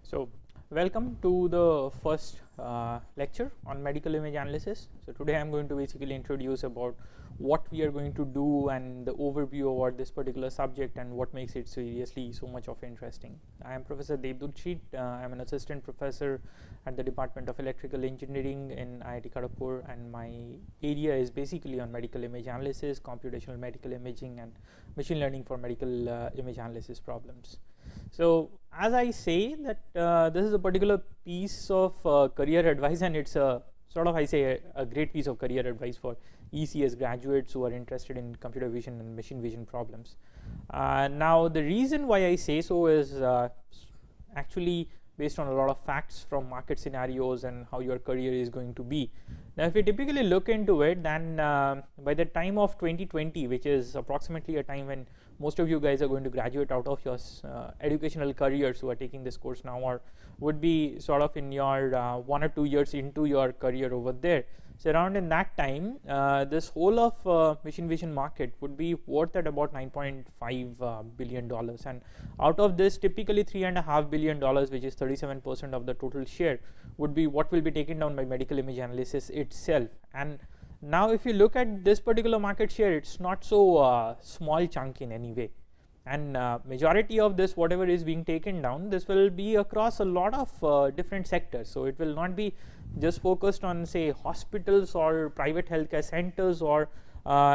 So, welcome to the first lecture on medical image analysis. So, today I am going to basically introduce about what we are going to do and the overview about this particular subject and what makes it seriously so much of interesting. I am Professor Devdut Sheet. I am an assistant professor at the Department of Electrical Engineering in IIT Kharagpur, and my area is basically on medical image analysis, computational medical imaging, and machine learning for medical image analysis problems. So, as I say that this is a particular piece of career advice, and it's a sort of, I say, a great piece of career advice for ECS graduates who are interested in computer vision and machine vision problems. Now, the reason why I say so is actually based on a lot of facts from market scenarios and how your career is going to be. Now, if we typically look into it, then by the time of 2020, which is approximately a time when most of you guys are going to graduate out of your educational careers who are taking this course now, or would be sort of in your 1 or 2 years into your career over there. So, around in that time, this whole of machine vision market would be worth at about $9.5 billion, and out of this, typically $3.5 billion, which is 37% of the total share, would be what will be taken down by medical image analysis itself. And now, if you look at this particular market share, it's not so small chunk in any way, and majority of this, whatever is being taken down, this will be across a lot of different sectors. So, it will not be just focused on, say, hospitals or private healthcare centers or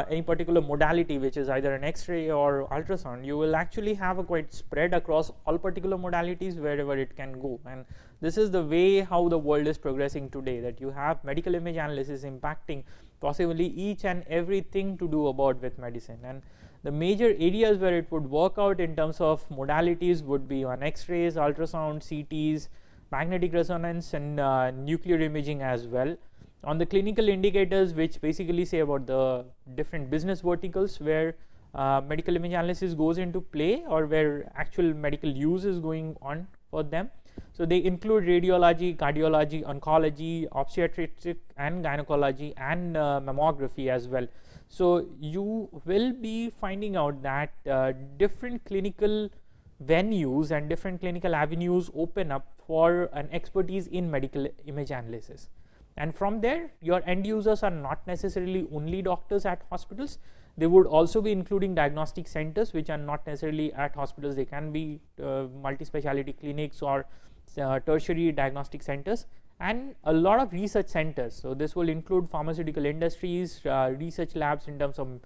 any particular modality, which is either an X-ray or ultrasound. You will actually have a quite spread across all particular modalities wherever it can go, and this is the way how the world is progressing today, that you have medical image analysis impacting possibly each and everything to do about with medicine. And the major areas where it would work out in terms of modalities would be on X-rays, ultrasound, CTs, magnetic resonance, and nuclear imaging as well. On the clinical indicators, which basically say about the different business verticals where medical image analysis goes into play, or where actual medical use is going on for them. So, they include radiology, cardiology, oncology, obstetrics and gynecology, and mammography as well. So, you will be finding out that different clinical venues and different clinical avenues open up for an expertise in medical image analysis. And from there, your end users are not necessarily only doctors at hospitals. They would also be including diagnostic centers, which are not necessarily at hospitals. They can be multi-speciality clinics or tertiary diagnostic centers, and a lot of research centers. So, this will include pharmaceutical industries, research labs in terms of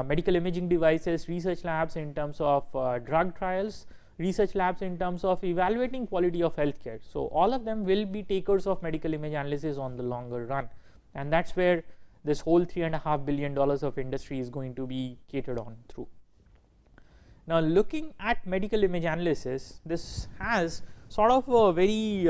medical imaging devices, research labs in terms of drug trials, research labs in terms of evaluating quality of healthcare. So, all of them will be takers of medical image analysis on the longer run, and that's where this whole $3.5 billion of industry is going to be catered on through. Now, looking at medical image analysis, this has sort of a very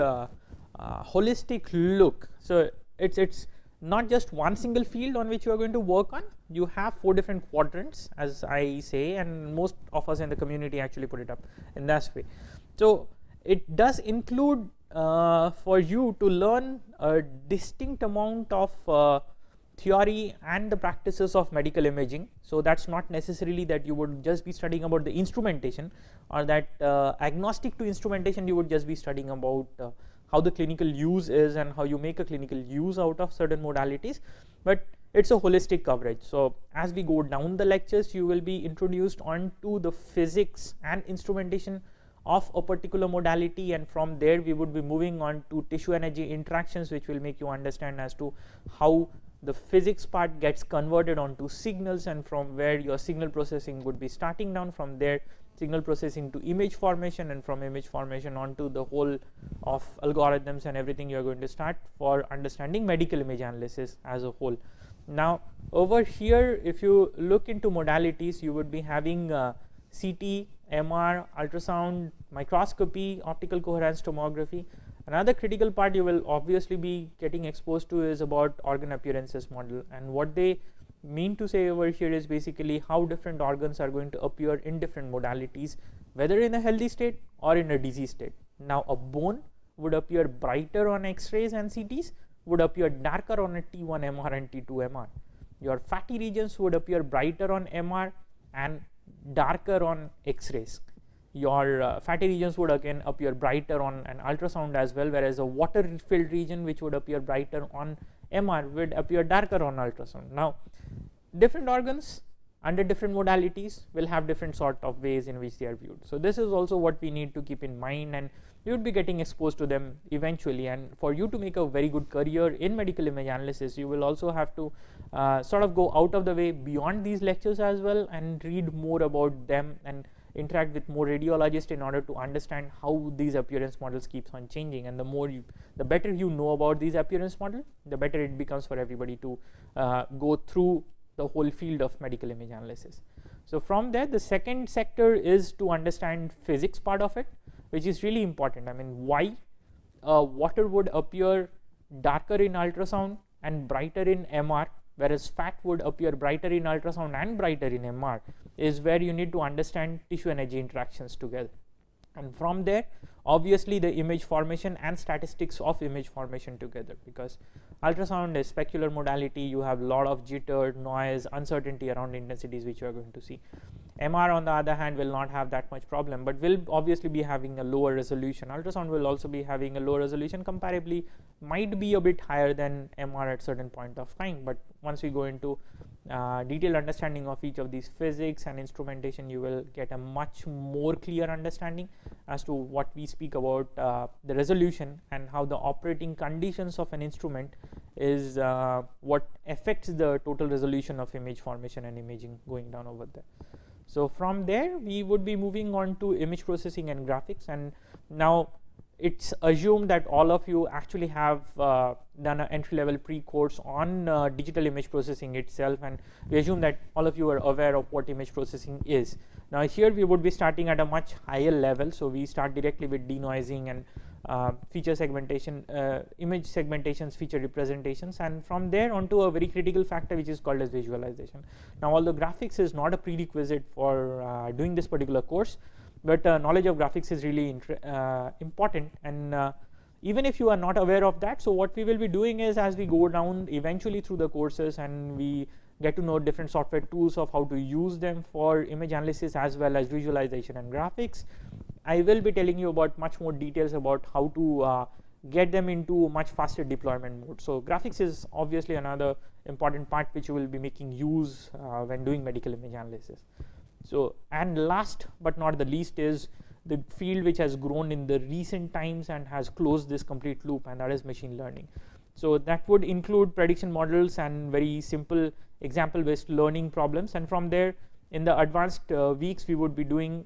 holistic look. So, it's not just one single field on which you are going to work on. You have 4 different quadrants, as I say, and most of us in the community actually put it up in that way. So, it does include for you to learn a distinct amount of theory and the practices of medical imaging. So, that's not necessarily that you would just be studying about the instrumentation, or that agnostic to instrumentation you would just be studying about how the clinical use is and how you make a clinical use out of certain modalities, but it's a holistic coverage. So, as we go down the lectures, you will be introduced onto the physics and instrumentation of a particular modality, and from there we would be moving on to tissue energy interactions, which will make you understand as to how the physics part gets converted onto signals, and from where your signal processing would be starting down, from there signal processing to image formation, and from image formation onto the whole of algorithms and everything you are going to start for understanding medical image analysis as a whole. Now, over here, if you look into modalities, you would be having CT, MR, ultrasound, microscopy, optical coherence tomography. Another critical part you will obviously be getting exposed to is about organ appearances model, and what they mean to say over here is basically how different organs are going to appear in different modalities, whether in a healthy state or in a disease state. Now, a bone would appear brighter on X-rays and CTs, would appear darker on a T1 MR and T2 MR. Your fatty regions would appear brighter on MR and darker on X-rays. your fatty regions would again appear brighter on an ultrasound as well, whereas a water filled region which would appear brighter on MR would appear darker on ultrasound. Now different organs under different modalities will have different sort of ways in which they are viewed. So this is also what we need to keep in mind, and you would be getting exposed to them eventually. And for you to make a very good career in medical image analysis, you will also have to sort of go out of the way beyond these lectures as well and read more about them and interact with more radiologists in order to understand how these appearance models keeps on changing. And the better you know about these appearance model, the better it becomes for everybody to go through the whole field of medical image analysis. So from there, the second sector is to understand physics part of it, which is really important. I mean, why water would appear darker in ultrasound and brighter in MR, whereas fat would appear brighter in ultrasound and brighter in MR, is where you need to understand tissue energy interactions together. And from there, obviously the image formation and statistics of image formation together, because ultrasound is specular modality, you have a lot of jitter, noise, uncertainty around intensities which you are going to see. MR on the other hand will not have that much problem, but will obviously be having a lower resolution. Ultrasound will also be having a lower resolution, comparably might be a bit higher than MR at certain point of time, but once we go into detailed understanding of each of these physics and instrumentation, you will get a much more clear understanding as to what we speak about the resolution and how the operating conditions of an instrument is what affects the total resolution of image formation and imaging going down over there. So from there we would be moving on to image processing and graphics, and now it's assumed that all of you actually have done an entry-level pre-course on digital image processing itself, and we assume that all of you are aware of what image processing is. Now here we would be starting at a much higher level, so we start directly with denoising and feature segmentation, image segmentations, feature representations, and from there on to a very critical factor which is called as visualization. Now although graphics is not a prerequisite for doing this particular course, but knowledge of graphics is really important, and even if you are not aware of that, so what we will be doing is, as we go down eventually through the courses and we get to know different software tools of how to use them for image analysis as well as visualization and graphics, I will be telling you about much more details about how to get them into much faster deployment mode. So graphics is obviously another important part which you will be making use when doing medical image analysis. So, and last but not the least is the field which has grown in the recent times and has closed this complete loop, and that is machine learning. So that would include prediction models and very simple example based learning problems, and from there in the advanced weeks we would be doing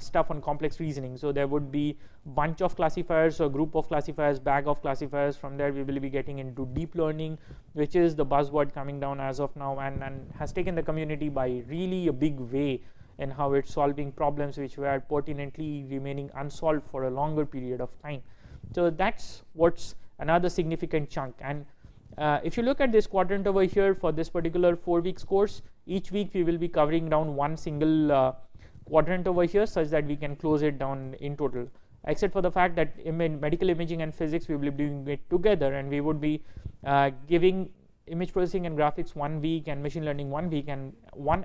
stuff on complex reasoning. So there would be bunch of classifiers or group of classifiers, bag of classifiers. From there we will be getting into deep learning, which is the buzzword coming down as of now, and has taken the community by really a big way in how it's solving problems which were pertinently remaining unsolved for a longer period of time. So that's what's another significant chunk. And if you look at this quadrant over here for this particular 4 weeks course, each week we will be covering down one single quadrant over here, such that we can close it down in total, except for the fact that in medical imaging and physics we will be doing it together, and we would be giving image processing and graphics 1 week and machine learning 1 week, and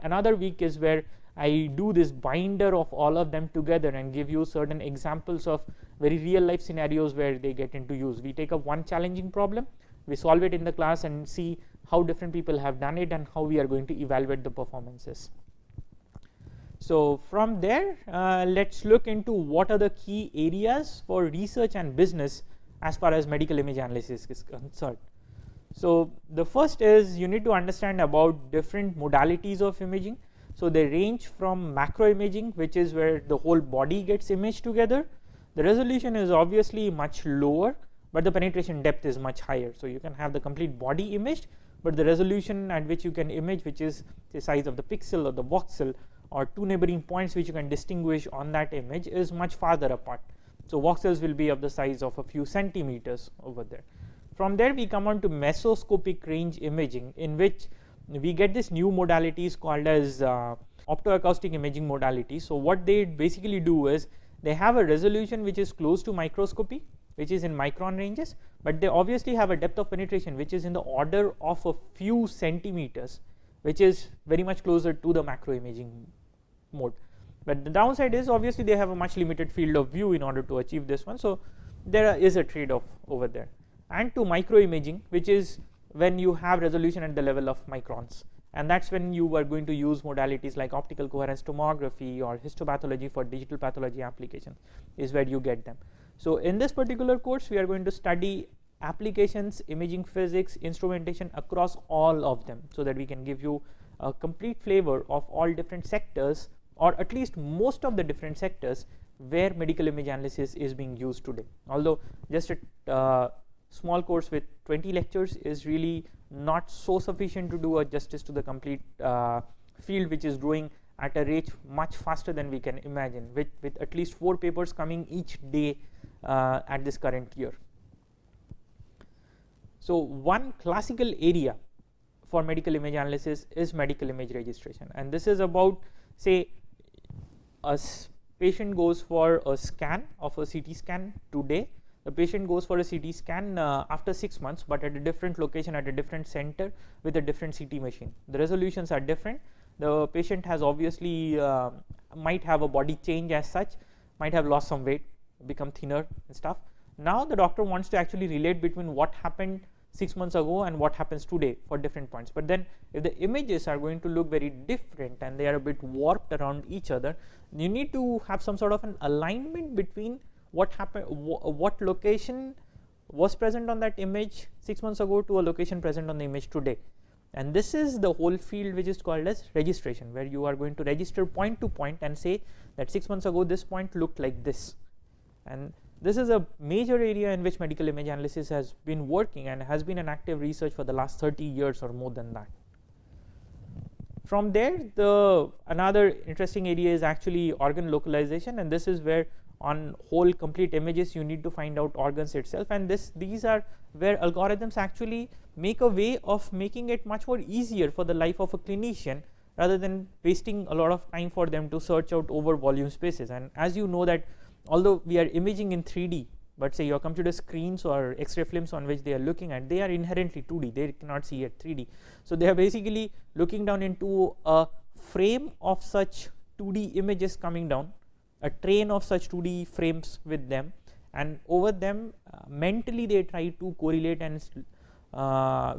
another week is where I do this binder of all of them together and give you certain examples of very real life scenarios where they get into use. We take up one challenging problem, we solve it in the class and see how different people have done it and how we are going to evaluate the performances. So from there, let's look into what are the key areas for research and business as far as medical image analysis is concerned. So the first is you need to understand about different modalities of imaging. So they range from macro imaging, which is where the whole body gets imaged together. The resolution is obviously much lower, but the penetration depth is much higher. So you can have the complete body imaged, but the resolution at which you can image, which is the size of the pixel or the voxel or two neighboring points which you can distinguish on that image, is much farther apart. So voxels will be of the size of a few centimeters over there. From there we come on to mesoscopic range imaging, in which we get this new modalities called as optoacoustic imaging modality. So what they basically do is they have a resolution which is close to microscopy, which is in micron ranges, but they obviously have a depth of penetration which is in the order of a few centimeters, which is very much closer to the macro imaging mode. But the downside is obviously they have a much limited field of view in order to achieve this one. So there is a trade-off over there. And to microimaging, which is when you have resolution at the level of microns, and that's when you are going to use modalities like optical coherence tomography or histopathology for digital pathology applications, is where you get them. So in this particular course we are going to study applications, imaging physics, instrumentation across all of them, so that we can give you a complete flavor of all different sectors, or at least most of the different sectors where medical image analysis is being used today. Although just a small course with 20 lectures is really not so sufficient to do a justice to the complete field, which is growing at a rate much faster than we can imagine, with at least 4 papers coming each day at this current year. So one classical area for medical image analysis is medical image registration, and this is about, say, a patient goes for a scan of a CT scan today. The patient goes for a CT scan after 6 months, but at a different location, at a different center, with a different CT machine. The resolutions are different. The patient has obviously might have a body change as such, might have lost some weight, become thinner and stuff. Now the doctor wants to actually relate between what happened 6 months ago and what happens today for different points. But then if the images are going to look very different and they are a bit warped around each other, you need to have some sort of an alignment between what happened, what location was present on that image 6 months ago to a location present on the image today. And this is the whole field which is called as registration, where you are going to register point to point and say that 6 months ago this point looked like this. And this is a major area in which medical image analysis has been working and has been an active research for the last 30 years or more than that. From there, another interesting area is actually organ localization, and this is where on whole complete images you need to find out organs itself, and these are where algorithms actually make a way of making it much more easier for the life of a clinician, rather than wasting a lot of time for them to search out over volume spaces. And as you know that although we are imaging in 3D, but say your computer screens or X-ray films on which they are looking at, they are inherently 2D, they cannot see at 3D. So they are basically looking down into a frame of such 2D images coming down, a train of such 2D frames with them, and over them mentally they try to correlate and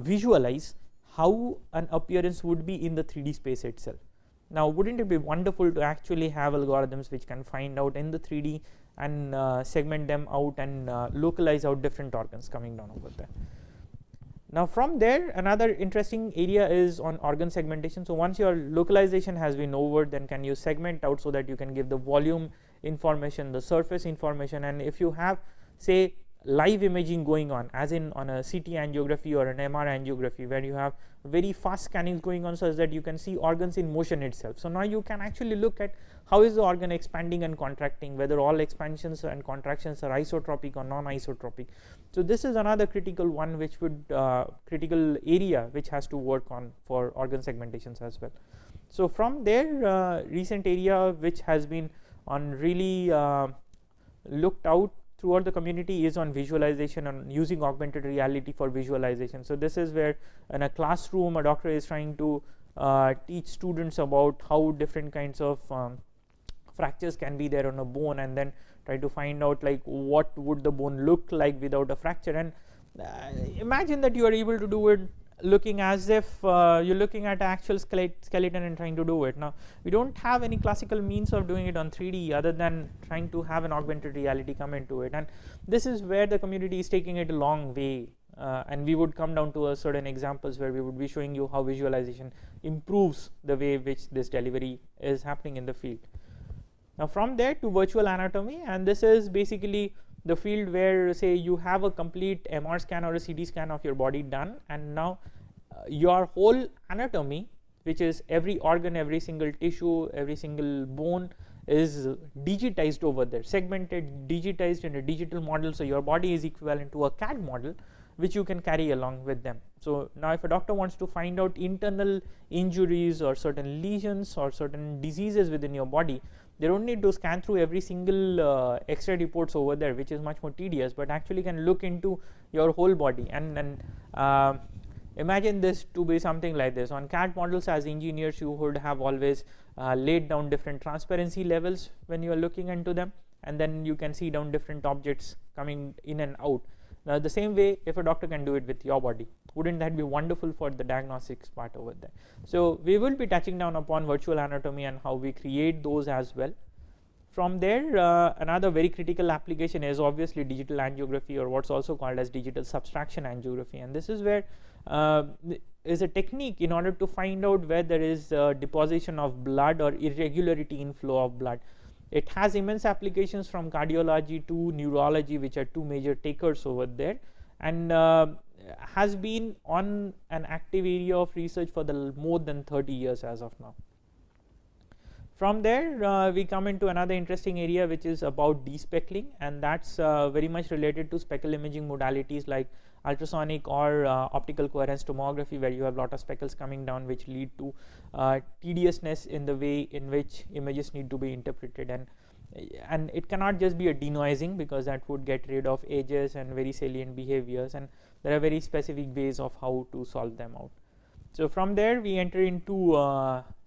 visualize how an appearance would be in the 3D space itself. Now wouldn't it be wonderful to actually have algorithms which can find out in the 3D and segment them out and localize out different organs coming down over there. Now from there, another interesting area is on organ segmentation. So once your localization has been over, then can you segment out so that you can give the volume information, the surface information, and if you have, say, live imaging going on, as in on a CT angiography or an MR angiography, where you have very fast scannings going on so that you can see organs in motion itself. So now you can actually look at how is the organ expanding and contracting, whether all expansions and contractions are isotropic or non-isotropic. So this is another critical one which would critical area which has to work on for organ segmentations as well. So from there, recent area which has been on really looked out throughout the community is on visualization and using augmented reality for visualization. So this is where in a classroom a doctor is trying to teach students about how different kinds of fractures can be there on a bone, and then try to find out like what would the bone look like without a fracture. And imagine that you are able to do it looking as if you're looking at actual skeleton and trying to do it. Now we don't have any classical means of doing it on 3D other than trying to have an augmented reality come into it, and this is where the community is taking it a long way, and we would come down to a certain examples where we would be showing you how visualization improves the way which this delivery is happening in the field. Now from there to virtual anatomy, and this is basically the field where, say, you have a complete MR scan or a CT scan of your body done, and now your whole anatomy, which is every organ, every single tissue, every single bone, is digitized over there, segmented, digitized in a digital model. So your body is equivalent to a CAD model which you can carry along with them. So now if a doctor wants to find out internal injuries or certain lesions or certain diseases within your body, they don't need to scan through every single X-ray reports over there, which is much more tedious, but actually can look into your whole body and Imagine this to be something like this. On CAD models, as engineers, you would have always laid down different transparency levels when you are looking into them, and then you can see down different objects coming in and out. Now, the same way, if a doctor can do it with your body, wouldn't that be wonderful for the diagnostics part over there? So we will be touching down upon virtual anatomy and how we create those as well. From there, another very critical application is obviously digital angiography, or what's also called as digital subtraction angiography, and this is where is a technique in order to find out where there is deposition of blood or irregularity in flow of blood. It has immense applications from cardiology to neurology, which are two major takers over there, and has been on an active area of research for the more than 30 years as of now. From there, we come into another interesting area, which is about despeckling, and that's very much related to speckle imaging modalities like ultrasonic or optical coherence tomography, where you have a lot of speckles coming down, which lead to tediousness in the way in which images need to be interpreted, and it cannot just be a denoising, because that would get rid of edges and very salient behaviors, and there are very specific ways of how to solve them out. So from there, we enter into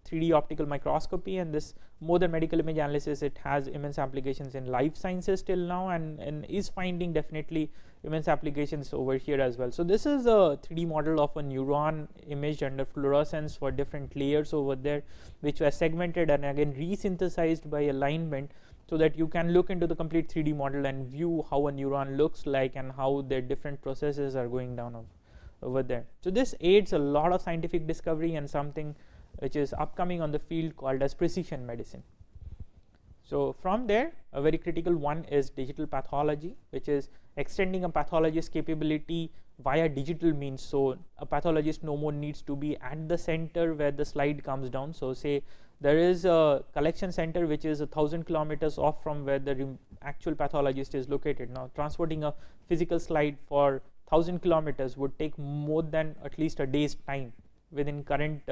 3D optical microscopy, and this, more than medical image analysis, it has immense applications in life sciences till now, and is finding definitely immense applications over here as well. So this is a 3D model of a neuron imaged under fluorescence for different layers over there, which were segmented and again resynthesized by alignment, so that you can look into the complete 3D model and view how a neuron looks like and how their different processes are going down over there. So this aids a lot of scientific discovery and something which is upcoming on the field called as precision medicine. So from there, a very critical one is digital pathology, which is extending a pathologist's capability via digital means. So a pathologist no more needs to be at the center where the slide comes down. So say there is a collection center which is 1,000 kilometers off from where the actual pathologist is located. Now transporting a physical slide for 1,000 kilometers would take more than at least a day's time within current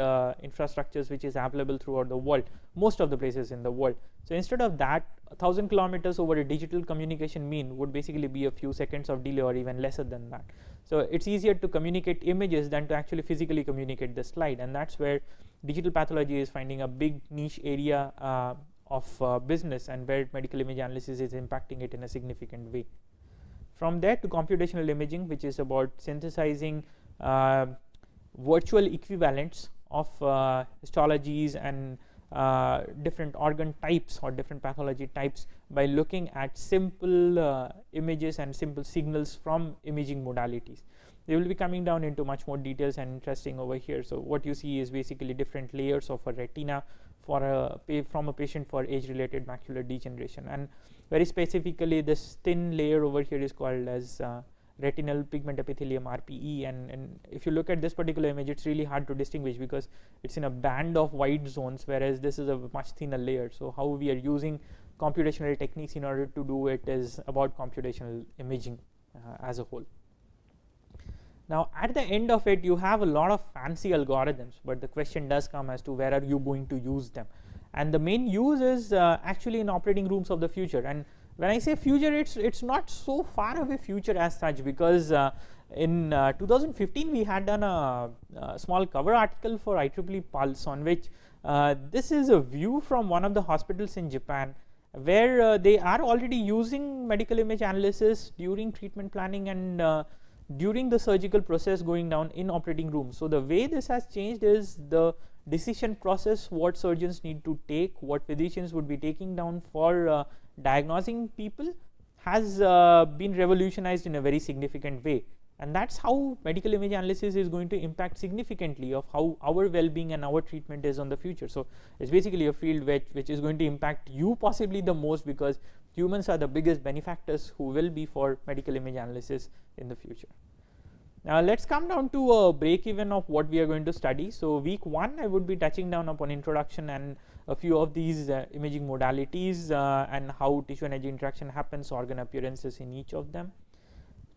infrastructures which is available throughout the world, most of the places in the world. So instead of that, 1,000 kilometers over a digital communication mean would basically be a few seconds of delay or even lesser than that. So it's easier to communicate images than to actually physically communicate the slide, and that's where digital pathology is finding a big niche area of business, and where medical image analysis is impacting it in a significant way. From there to computational imaging, which is about synthesizing virtual equivalents of histologies and different organ types or different pathology types by looking at simple images and simple signals from imaging modalities. They will be coming down into much more details and interesting over here. So what you see is basically different layers of a retina for from a patient for age-related macular degeneration, and very specifically this thin layer over here is called as retinal pigment epithelium, RPE, and if you look at this particular image, it's really hard to distinguish because it's in a band of white zones, whereas this is a much thinner layer. So how we are using computational techniques in order to do it is about computational imaging as a whole. Now at the end of it, you have a lot of fancy algorithms, but the question does come as to where are you going to use them, and the main use is actually in operating rooms of the future. And when I say future, it's not so far away future as such, because in 2015 we had done a small cover article for IEEE Pulse, on which this is a view from one of the hospitals in Japan, where they are already using medical image analysis during treatment planning and during the surgical process going down in operating rooms. So the way this has changed is the decision process, what surgeons need to take, what physicians would be taking down for diagnosing people, has been revolutionized in a very significant way, and that's how medical image analysis is going to impact significantly of how our well-being and our treatment is on the future. So it's basically a field which is going to impact you possibly the most, because humans are the biggest benefactors who will be for medical image analysis in the future. Now let's come down to a break even of what we are going to study. So week 1 I would be touching down upon introduction and a few of these imaging modalities and how tissue energy interaction happens, organ appearances in each of them.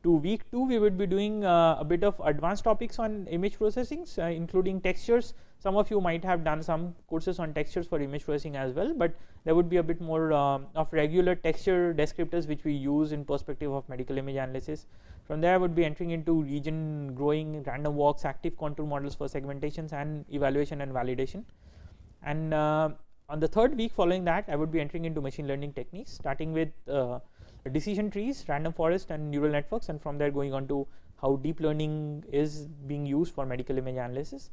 To week 2 we would be doing a bit of advanced topics on image processing, including textures. Some of you might have done some courses on textures for image processing as well, but there would be a bit more of regular texture descriptors which we use in perspective of medical image analysis. From there I would be entering into region growing, random walks, active contour models for segmentations, and evaluation and validation. And on the third week following that, I would be entering into machine learning techniques, starting with decision trees, random forest, and neural networks, and from there going on to how deep learning is being used for medical image analysis.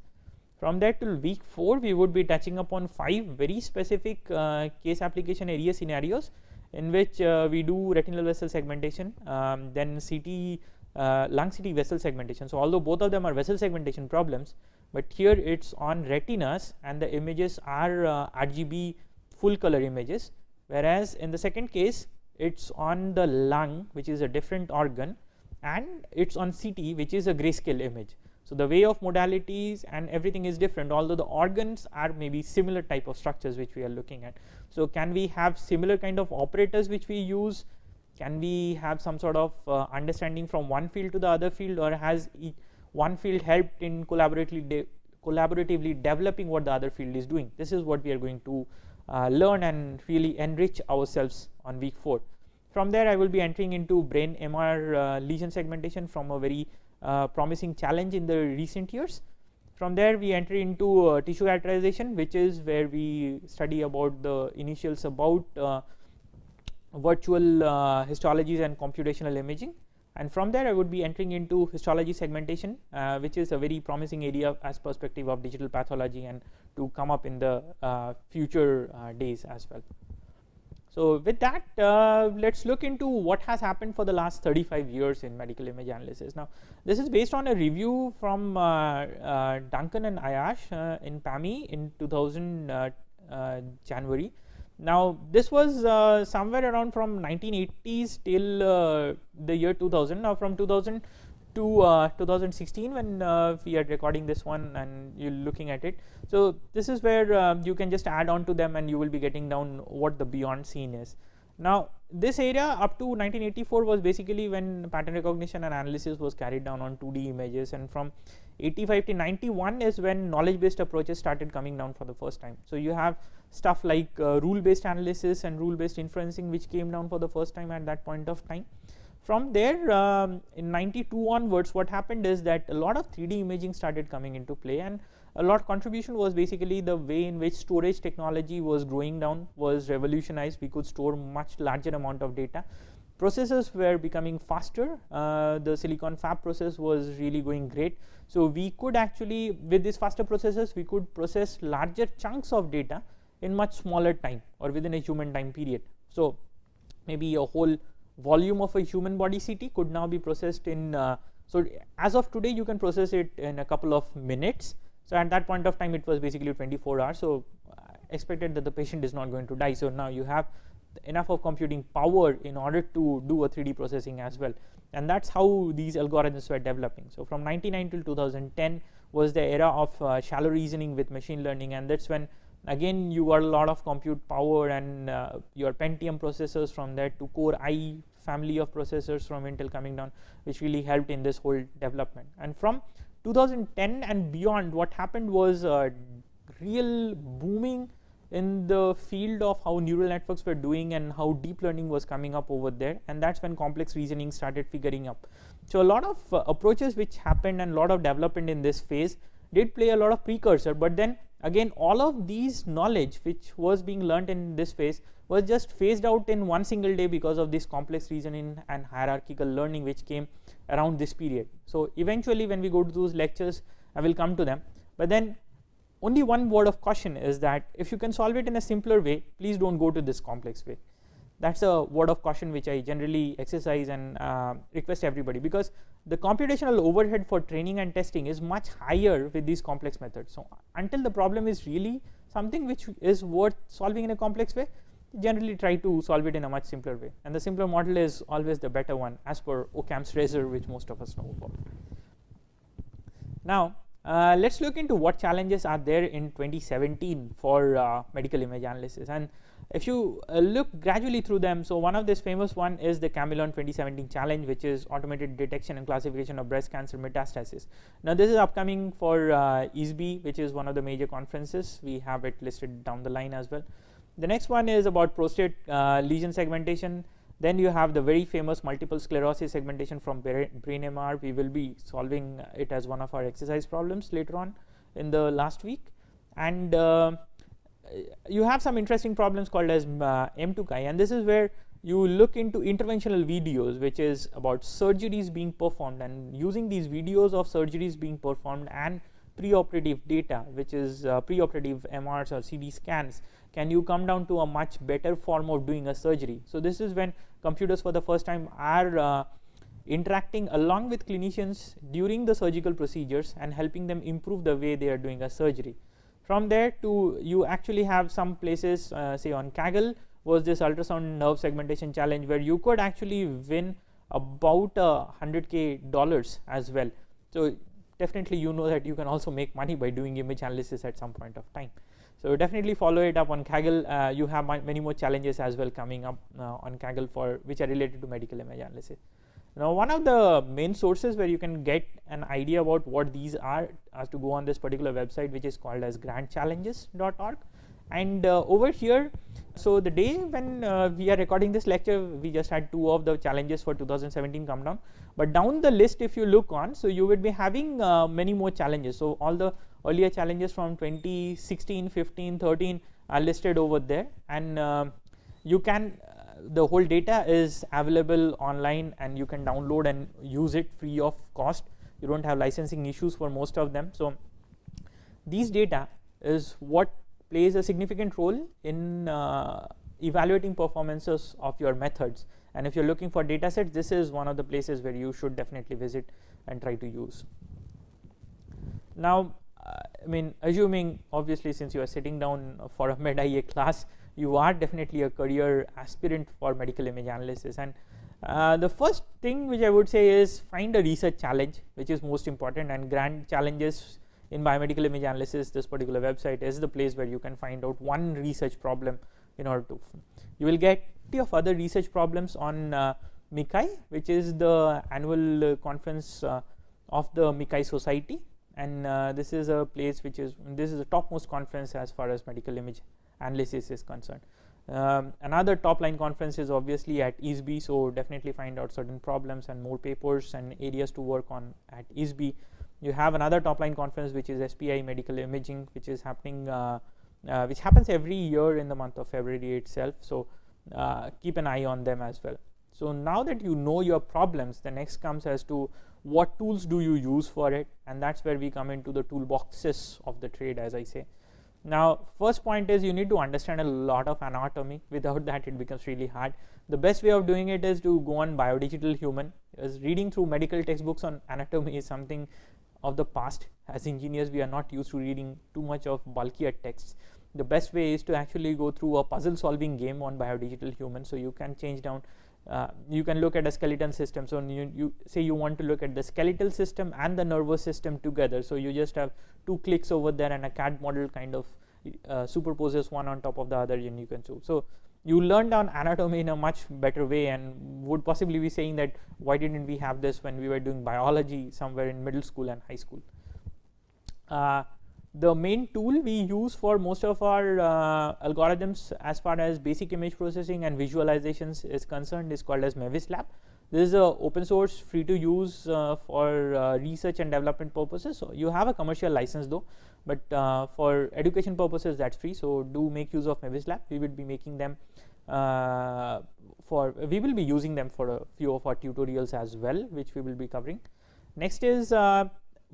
From there till week 4, we would be touching upon 5 very specific case application area scenarios in which we do retinal vessel segmentation, then CT, lung CT vessel segmentation. So although both of them are vessel segmentation problems, but here it's on retinas and the images are RGB full color images, whereas in the second case it's on the lung, which is a different organ, and it's on CT, which is a grayscale image. So the way of modalities and everything is different, although the organs are maybe similar type of structures which we are looking at. So can we have similar kind of operators which we use? Can we have some sort of understanding from one field to the other field, or has one field helped in collaboratively developing what the other field is doing? This is what we are going to learn and really enrich ourselves on week 4. From there I will be entering into brain MR lesion segmentation from a very promising challenge in the recent years. From there we enter into tissue characterization, which is where we study about the initials about virtual histologies and computational imaging. And from there I would be entering into histology segmentation, which is a very promising area as perspective of digital pathology and to come up in the future days as well. So with that, let's look into what has happened for the last 35 years in medical image analysis. Now this is based on a review from Duncan and Ayash in PAMI in 2000 January. Now this was somewhere around from 1980s till the year 2000. Now from 2000 to 2016 when we are recording this one and you're looking at it. So this is where you can just add on to them and you will be getting down what the beyond scene is. Now this area up to 1984 was basically when pattern recognition and analysis was carried down on 2D images, and from 85 to 91 is when knowledge based approaches started coming down for the first time. So you have stuff like rule based analysis and rule based inferencing which came down for the first time at that point of time. From there in 92 onwards, what happened is that a lot of 3D imaging started coming into play, and a lot of contribution was basically the way in which storage technology was growing down, was revolutionized. We could store much larger amount of data. Processors were becoming faster. The silicon fab process was really going great. So we could actually, with these faster processors, we could process larger chunks of data in much smaller time or within a human time period. So maybe a whole volume of a human body CT could now be processed in so as of today you can process it in a couple of minutes. So at that point of time it was basically 24 hours, so expected that the patient is not going to die. So now you have enough of computing power in order to do a 3D processing as well, and that's how these algorithms were developing. So from 99 till 2010 was the era of shallow reasoning with machine learning, and that's when again you got a lot of compute power and your Pentium processors from there to Core I family of processors from Intel coming down, which really helped in this whole development. And from 2010 and beyond, what happened was real booming in the field of how neural networks were doing and how deep learning was coming up over there, and that's when complex reasoning started figuring up. So a lot of approaches which happened and a lot of development in this phase did play a lot of precursor, but then again all of these knowledge which was being learned in this phase was just phased out in one single day because of this complex reasoning and hierarchical learning which came around this period. So eventually when we go to those lectures I will come to them, but then only one word of caution is that if you can solve it in a simpler way, please don't go to this complex way. That's a word of caution which I generally exercise and request everybody, because the computational overhead for training and testing is much higher with these complex methods. So until the problem is really something which is worth solving in a complex way, generally try to solve it in a much simpler way, and the simpler model is always the better one as per Occam's razor, which most of us know about. Now let's look into what challenges are there in 2017 for medical image analysis. And if you look gradually through them, so one of this famous one is the Camillon 2017 challenge, which is automated detection and classification of breast cancer metastasis. Now this is upcoming for ESB, which is one of the major conferences. We have it listed down the line as well. The next one is about prostate lesion segmentation. Then you have the very famous multiple sclerosis segmentation from BrainMR. We will be solving it as one of our exercise problems later on in the last week. And you have some interesting problems called as M2Chi, and this is where you look into interventional videos, which is about surgeries being performed, and using these videos of surgeries being performed and preoperative data, which is preoperative MRs or CT scans, can you come down to a much better form of doing a surgery. So this is when computers for the first time are interacting along with clinicians during the surgical procedures and helping them improve the way they are doing a surgery. From there to you actually have some places, say on Kaggle was this ultrasound nerve segmentation challenge, where you could actually win about $100K as well. So definitely you know that you can also make money by doing image analysis at some point of time. So definitely follow it up on Kaggle. You have many more challenges as well coming up on Kaggle for which are related to medical image analysis. Now one of the main sources where you can get an idea about what these are is to go on this particular website, which is called as grandchallenges.org. And over here, so the day when we are recording this lecture, we just had 2 of the challenges for 2017 come down, but down the list if you look on, so you would be having many more challenges. So all the earlier challenges from 2016, 15, 13 are listed over there, and you can the whole data is available online and you can download and use it free of cost. You don't have licensing issues for most of them. So these data is what plays a significant role in evaluating performances of your methods, and if you're looking for data sets, this is one of the places where you should definitely visit and try to use. Now I mean, assuming obviously since you are sitting down for a med-IA class, you are definitely a career aspirant for medical image analysis, and the first thing which I would say is find a research challenge, which is most important. And Grand Challenges in biomedical image analysis, this particular website is the place where you can find out one research problem. In order to, you will get plenty of other research problems on MICI, which is the annual conference of the MICI Society, and this is a place which is the topmost conference as far as medical image analysis is concerned. Another top line conference is obviously at ESB, so definitely find out certain problems and more papers and areas to work on at ESB. You have another top line conference which is SPI Medical Imaging, which is happening which happens every year in the month of February itself, so keep an eye on them as well. So now that you know your problems, the next comes as to what tools do you use for it, and that's where we come into the toolboxes of the trade, as I say. Now first point is you need to understand a lot of anatomy. Without that it becomes really hard. The best way of doing it is to go on Biodigital Human, as reading through medical textbooks on anatomy is something of the past. As engineers, we are not used to reading too much of bulkier texts. The best way is to actually go through a puzzle solving game on Biodigital Human, so you can change down you can look at a skeletal system. So you say you want to look at the skeletal system and the nervous system together, so you just have 2 clicks over there and a CAD model kind of superposes one on top of the other, and you can choose. So you learned on anatomy in a much better way, and would possibly be saying that why didn't we have this when we were doing biology somewhere in middle school and high school. The main tool we use for most of our algorithms as far as basic image processing and visualizations is concerned is called as MevisLab. This is a open source, free to use for research and development purposes. So you have a commercial license though, but for education purposes that's free, so do make use of MevisLab. We will be making them we will be using them for a few of our tutorials as well, which we will be covering. Next is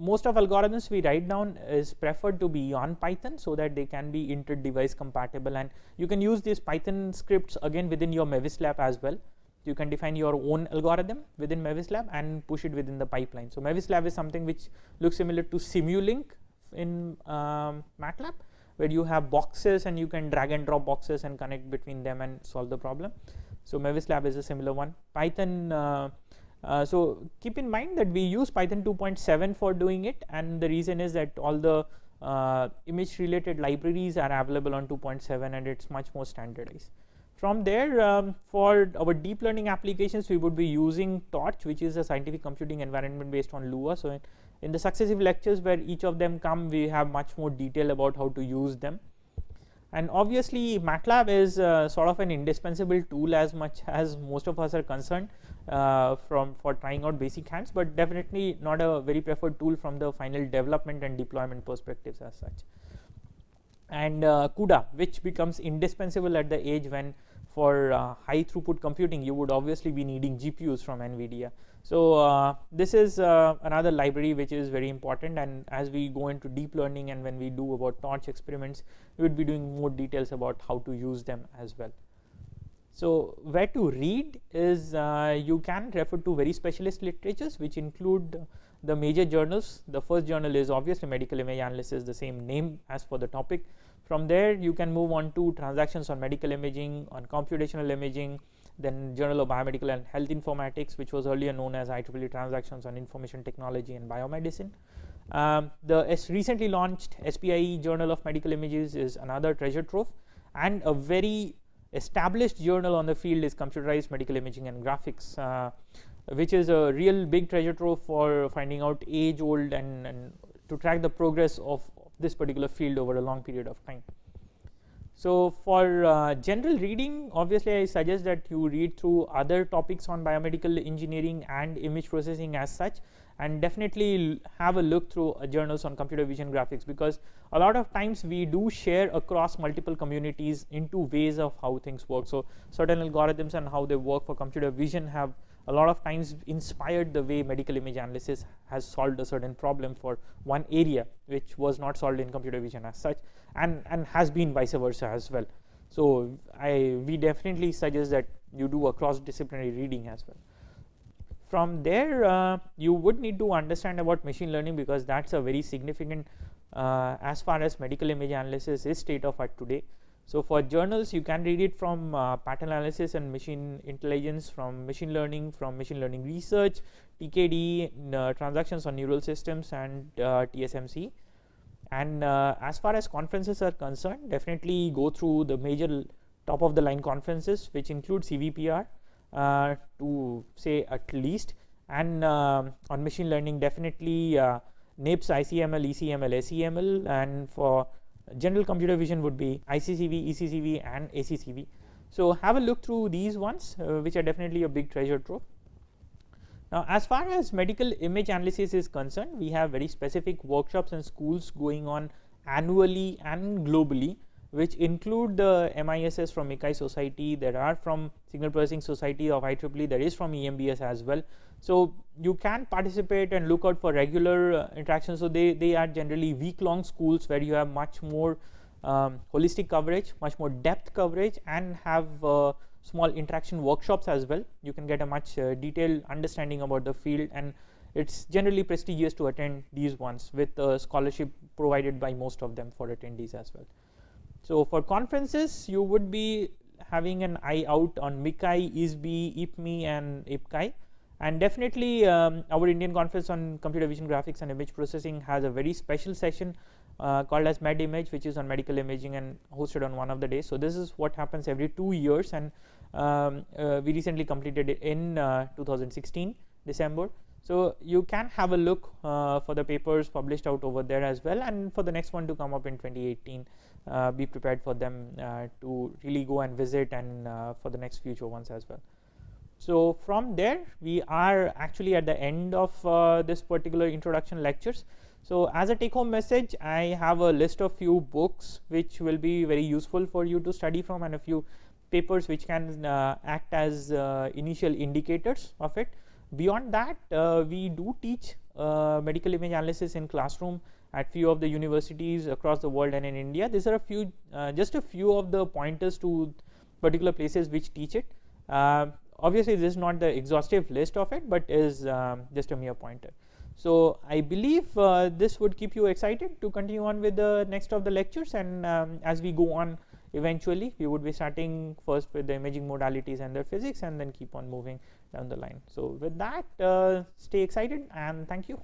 most of algorithms we write down is preferred to be on Python, so that they can be inter-device compatible, and you can use these Python scripts again within your MevisLab as well. You can define your own algorithm within MevisLab and push it within the pipeline. So MevisLab is something which looks similar to Simulink in MATLAB, where you have boxes and you can drag and drop boxes and connect between them and solve the problem. So MevisLab is a similar one. Python So keep in mind that we use Python 2.7 for doing it, and the reason is that all the image related libraries are available on 2.7 and it's much more standardized. From there, for our deep learning applications, we would be using Torch, which is a scientific computing environment based on Lua. So in the successive lectures where each of them come, we have much more detail about how to use them. And obviously MATLAB is sort of an indispensable tool as much as most of us are concerned for trying out basic hands, but definitely not a very preferred tool from the final development and deployment perspectives as such. And CUDA, which becomes indispensable at the age when for high throughput computing you would obviously be needing GPUs from NVIDIA. So this is another library which is very important, and as we go into deep learning and when we do about Torch experiments, we would be doing more details about how to use them as well. So where to read is you can refer to very specialist literatures which include the major journals. The first journal is obviously medical image analysis, the same name as for the topic. From there you can move on to transactions on medical imaging, on computational imaging, then Journal of Biomedical and Health Informatics, which was earlier known as IEEE Transactions on Information Technology and Biomedicine. The recently launched SPIE Journal of Medical Images is another treasure trove, and a very established journal on the field is Computerized Medical Imaging and Graphics, which is a real big treasure trove for finding out age-old and to track the progress of this particular field over a long period of time. So for general reading, obviously I suggest that you read through other topics on biomedical engineering and image processing as such, and definitely have a look through journals on computer vision graphics, because a lot of times we do share across multiple communities into ways of how things work. So certain algorithms and how they work for computer vision have a lot of times inspired the way medical image analysis has solved a certain problem for one area which was not solved in computer vision as such, and has been vice versa as well. So we definitely suggest that you do a cross-disciplinary reading as well. From there you would need to understand about machine learning, because that's a very significant as far as medical image analysis is state of art today. So for journals you can read it from pattern analysis and machine intelligence, from machine learning research, TKD, transactions on neural systems, and TSMC. And as far as conferences are concerned, definitely go through the major top of the line conferences which include CVPR to say at least, and on machine learning definitely NIPS, ICML, ECML, SEML, and for general computer vision would be ICCV, ECCV, and ACCV. So have a look through these ones which are definitely a big treasure trove. Now as far as medical image analysis is concerned, we have very specific workshops and schools going on annually and globally, which include the MISS from MICI Society, there are from Signal Processing Society of IEEE, there is from EMBS as well. So you can participate and look out for regular interactions. So they are generally week-long schools where you have much more holistic coverage, much more depth coverage, and have small interaction workshops as well. You can get a much detailed understanding about the field, and it's generally prestigious to attend these ones with scholarship provided by most of them for attendees as well. So for conferences you would be having an eye out on MICI, ISB, IPMI, and IPCI. And definitely our Indian Conference on Computer Vision Graphics and Image Processing has a very special session called as MedImage, which is on medical imaging and hosted on one of the days. So this is what happens every 2 years, and we recently completed it in 2016 December. So you can have a look for the papers published out over there as well, and for the next one to come up in 2018, be prepared for them to really go and visit, and for the next future ones as well. So from there we are actually at the end of this particular introduction lectures. So as a take home message, I have a list of few books which will be very useful for you to study from, and a few papers which can act as initial indicators of it. Beyond that, we do teach medical image analysis in classroom at few of the universities across the world and in India. These are a few, just a few of the pointers to particular places which teach it. Obviously this is not the exhaustive list of it, but is just a mere pointer. So I believe this would keep you excited to continue on with the next of the lectures, and as we go on eventually we would be starting first with the imaging modalities and their physics, and then keep on moving down the line. So with that, stay excited and thank you.